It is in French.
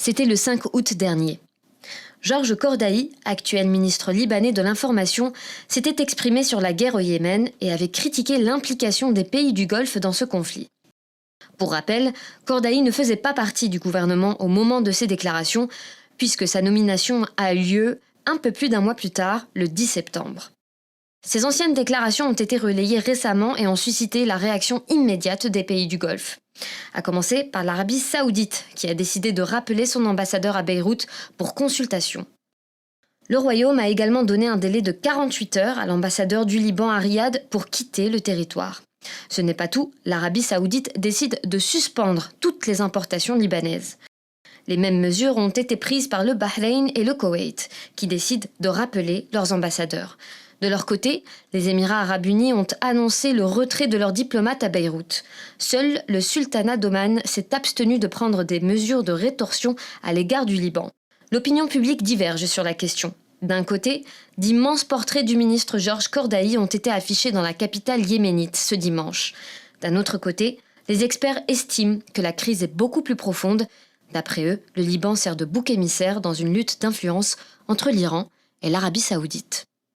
C'était le 5 août dernier. Georges Cordaï, actuel ministre libanais de l'Information, s'était exprimé sur la guerre au Yémen et avait critiqué l'implication des pays du Golfe dans ce conflit. Pour rappel, Cordaï ne faisait pas partie du gouvernement au moment de ces déclarations, puisque sa nomination a eu lieu un peu plus d'un mois plus tard, le 10 septembre. Ces anciennes déclarations ont été relayées récemment et ont suscité la réaction immédiate des pays du Golfe. À commencer par l'Arabie Saoudite, qui a décidé de rappeler son ambassadeur à Beyrouth pour consultation. Le Royaume a également donné un délai de 48 heures à l'ambassadeur du Liban à Riyad pour quitter le territoire. Ce n'est pas tout, l'Arabie Saoudite décide de suspendre toutes les importations libanaises. Les mêmes mesures ont été prises par le Bahreïn et le Koweït, qui décident de rappeler leurs ambassadeurs. De leur côté, les Émirats arabes unis ont annoncé le retrait de leurs diplomates à Beyrouth. Seul le sultanat d'Oman s'est abstenu de prendre des mesures de rétorsion à l'égard du Liban. L'opinion publique diverge sur la question. D'un côté, d'immenses portraits du ministre Georges Cordaï ont été affichés dans la capitale yéménite ce dimanche. D'un autre côté, les experts estiment que la crise est beaucoup plus profonde. D'après eux, le Liban sert de bouc émissaire dans une lutte d'influence entre l'Iran et l'Arabie saoudite.